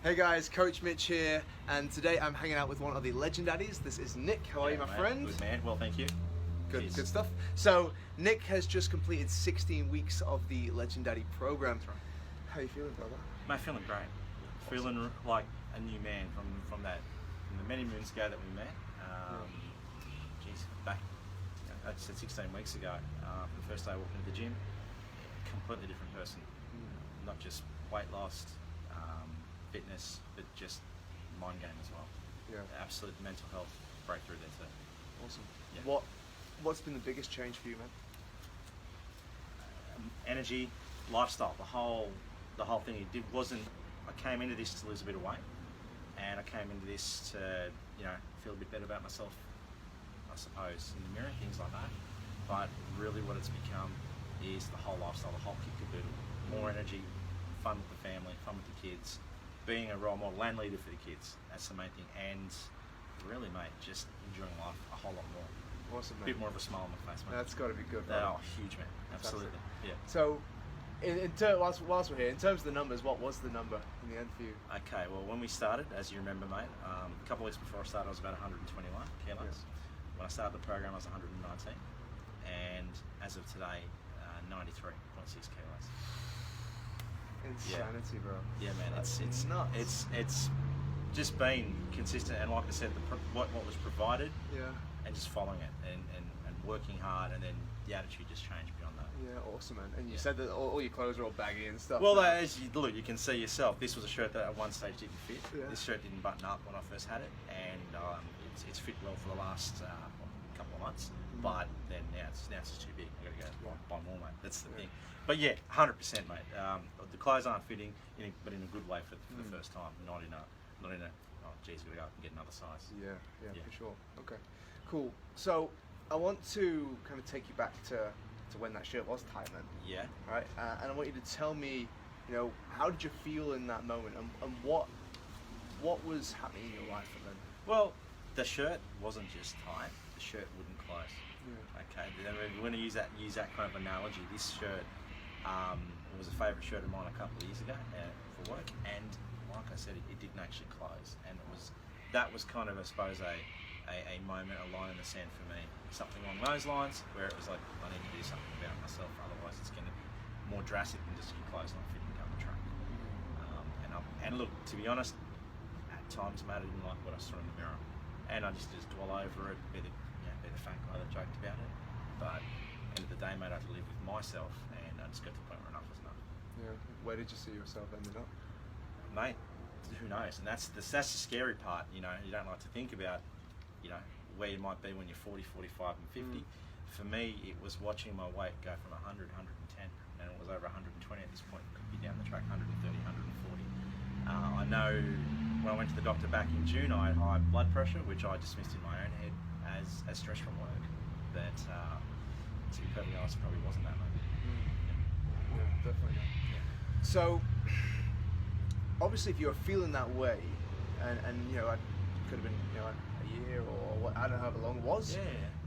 Hey guys, Coach Mitch here, and today I'm hanging out with one of the Legend Daddies. This is Nick. How are you, my friend? Good man. Well, thank you. Good stuff. So Nick has just completed 16 weeks of the Legend Daddy program. That's right. How are you feeling, brother? Mate, feeling great. Awesome. Feeling like a new man from the many moons ago that we met. Back, I just said 16 weeks ago. The first day I walked into the gym, completely different person. Not just weight loss, fitness, but just mind game as well. Yeah. Absolute mental health breakthrough there too. Awesome. Yeah. What's been the biggest change for you, man? Energy, lifestyle, the whole thing. It wasn't. I came into this to lose a bit of weight, and I came into this to feel a bit better about myself, I suppose, in the mirror, things like that. But really, what it's become is the whole lifestyle, the whole kick-a-boodle. More energy, fun with the family, fun with the kids, being a role model and leader for the kids. That's the main thing. And really, mate, just enjoying life a whole lot more. Awesome, man. A bit more of a smile on my face, mate. That's got to be good, bro. Oh, huge, man. Absolutely. Yeah. So, whilst we're here, in terms of the numbers, what was the number in the end for you? Okay, well, when we started, as you remember, mate, a couple of weeks before I started, I was about 121 kilos. Yes. When I started the program, I was 119. And as of today, 93.6 kilos. Insanity, bro. Yeah, man, That's it's nuts. It's just been consistent, and like I said, what was provided, Yeah. and just following it, and working hard, and then the attitude just changed beyond that. Yeah, awesome, man. And you Yeah. said that all your clothes are all baggy and stuff. Well, man. as you look, you can see yourself. This was a shirt that at one stage didn't fit. Yeah. This shirt didn't button up when I first had it, and it's fit well for the last couple of months. But then now it's just too big. I got to go buy more, mate. That's the thing. But yeah, 100%, mate. The clothes aren't fitting, but in a good way for the first time. Not in a oh geez, got to go up and get another size. Yeah, for sure. Okay, cool. So I want to kind of take you back to when that shirt was tight, man. Yeah. Right, and I want you to tell me, how did you feel in that moment, and what was happening in your life then? Well, the shirt wasn't just tight. The shirt wouldn't close. Yeah. Okay, then we're going to use that kind of analogy. This shirt was a favourite shirt of mine a couple of years ago for work, and like I said, it didn't actually close, and that was kind of, I suppose, a moment, a line in the sand for me, something along those lines, where it was like, I need to do something about myself, otherwise it's going to be more drastic than just your clothes not fitting down the track. And look, to be honest, at times, mate, I didn't like what I saw in the mirror, and I just dwell over it, be the fat guy that joked about it. But at the end of the day, mate, I had to live with myself, and I just got to the point where enough was enough. Yeah. Where did you see yourself ending up? Mate, who knows? And that's the scary part. You don't like to think about, where you might be when you're 40, 45 and 50. For me, it was watching my weight go from 100, 110, and it was over 120 at this point. It could be down the track, 130, 140. I know when I went to the doctor back in June, I had high blood pressure, which I dismissed in my own head as stress from work. But to be perfectly honest, it probably wasn't that much. Yeah, definitely not. Yeah. So, obviously, if you're feeling that way, and it could have been a year or what, I don't know how long it was. Yeah.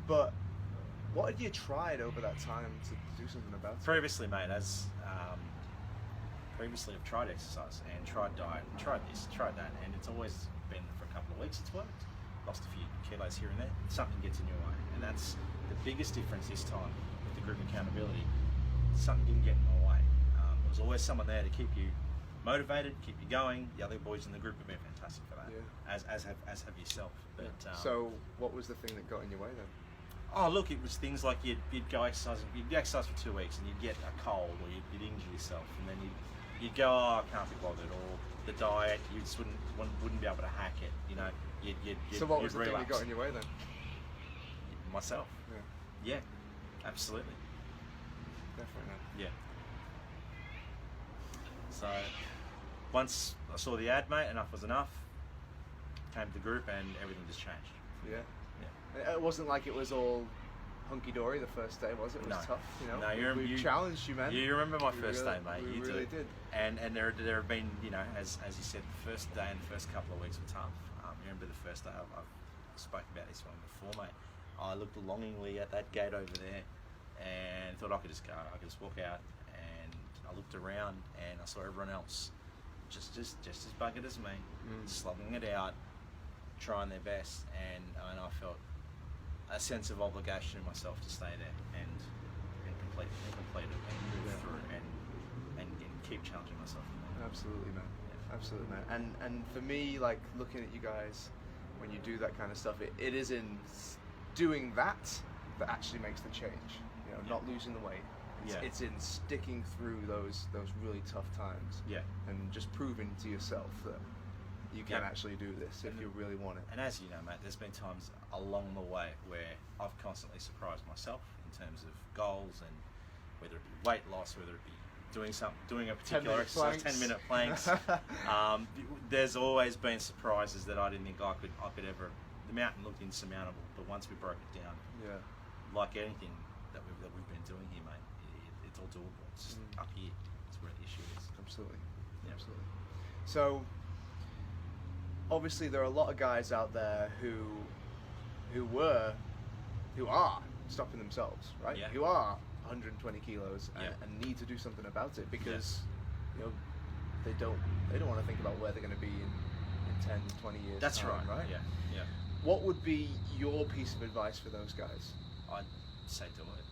But what had you tried over that time to do something about it? Previously, mate, previously I've tried exercise and tried diet, and tried this, tried that, and it's always been for a couple of weeks. It's worked. Lost a few kilos here and there. Something gets in your way, and that's the biggest difference this time with the group accountability. Something didn't get in my way. There was always someone there to keep you motivated, keep you going. The other boys in the group have been fantastic for that, as have yourself. But so, what was the thing that got in your way then? Oh, look, it was things like you'd go exercise. You'd exercise for 2 weeks, and you'd get a cold, or you'd injure yourself, and then you'd go, oh, I can't be bothered, or the diet, you just wouldn't be able to hack it. So what was the thing that got in your way then? Myself. Yeah, absolutely. Definitely not. Yeah. So once I saw the ad, mate, enough was enough. Came to the group, and everything just changed. Yeah. It wasn't like it was all hunky-dory the first day, was it? It was tough, No, we challenged you, man. You remember my first day, mate. We You really did. And there have been, as you said, the first day and the first couple of weeks were tough. You remember the first day, I've spoken about this one before, mate. I looked longingly at that gate over there and thought I could just go. I could just walk out, and I looked around and I saw everyone else just as buggered as me, slogging it out, trying their best, and I felt a sense of obligation in myself to stay there and complete it and move through and keep challenging myself. Absolutely, man. Yeah. Absolutely, man. And for me, like looking at you guys when you do that kind of stuff, it is in doing that actually makes the change. You know, not losing the weight. It's in sticking through those really tough times. Yeah. And just proving to yourself that you can actually do this if you really want it. And as you know, mate, there's been times along the way where I've constantly surprised myself in terms of goals, and whether it be weight loss, whether it be doing a particular exercise, 10-minute planks. There's always been surprises that I didn't think I could ever. The mountain looked insurmountable, but once we broke it down, like anything that we've been doing here, mate, it's all doable. It's just up here. It's where the issue is. Absolutely. Yeah. Absolutely. So obviously there are a lot of guys out there who are stopping themselves, right? Yeah. Who are 120 kilos and need to do something about it because you know they don't want to think about where they're going to be in 10, 20 years. That's time, right. Yeah. What would be your piece of advice for those guys? I'd say do it.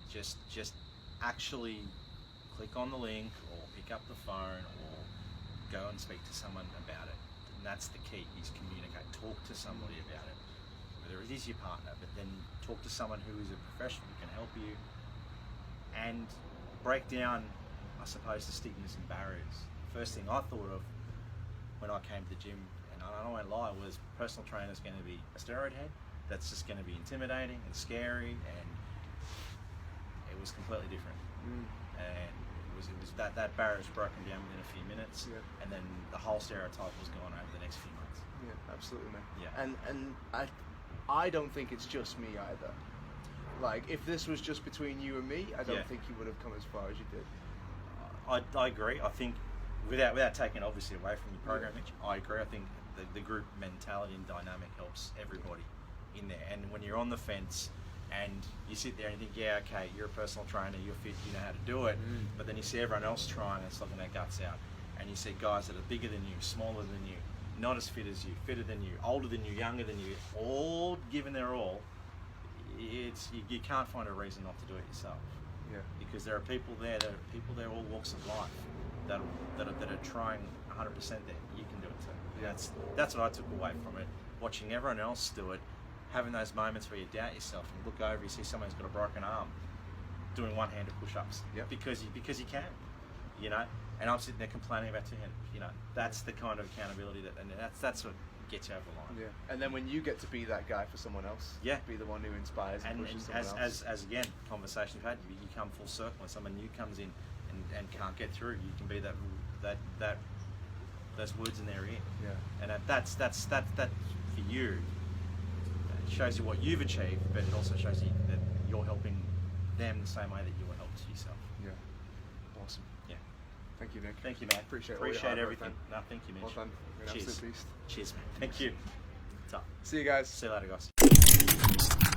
Just actually click on the link or pick up the phone or go and speak to someone about it. And that's the key, is communicate. Talk to somebody about it. Whether it is your partner, but then talk to someone who is a professional who can help you and break down, I suppose, the stigmas and barriers. The first thing I thought of when I came to the gym, and I won't lie, was personal trainer's going to be a steroid head. That's just going to be intimidating and scary, and it was completely different. And it was that barrier was broken down within a few minutes, and then the whole stereotype was gone over the next few months. Yeah, absolutely, man. Yeah. And I don't think it's just me either. Like, if this was just between you and me, I don't think you would have come as far as you did. I agree. I think without taking obviously away from your program, Mitch, I agree. I think the group mentality and dynamic helps everybody in there. And when you're on the fence and you sit there and you think, yeah, okay, you're a personal trainer, you're fit, you know how to do it, but then you see everyone else trying and slugging their guts out, and you see guys that are bigger than you, smaller than you, not as fit as you, fitter than you, older than you, younger than you, all giving their all. You can't find a reason not to do it yourself. Yeah. Because there are people there all walks of life that are trying 100% there. You can do it too. Yeah. That's what I took away from it. Watching everyone else do it, having those moments where you doubt yourself and you look over, you see someone who's got a broken arm doing one-handed push-ups because you can, you know. And I'm sitting there complaining about two-handed. You know, that's the kind of accountability and that's what gets you over the line. Yeah. And then when you get to be that guy for someone else, be the one who inspires and pushes someone else. As again, conversations we've had, you come full circle. When someone new comes in and can't get through, you can be that those words in their ear. Yeah. And that's that for you. It shows you what you've achieved, but it also shows you that you're helping them the same way that you were helped yourself. Yeah. Awesome. Yeah. Thank you, Nick. Thank you, mate. Appreciate everything. No, thank you, Mitch. Well done. You're an Cheers. absolute beast. Cheers, man. Thank you. See you guys. See you later, guys.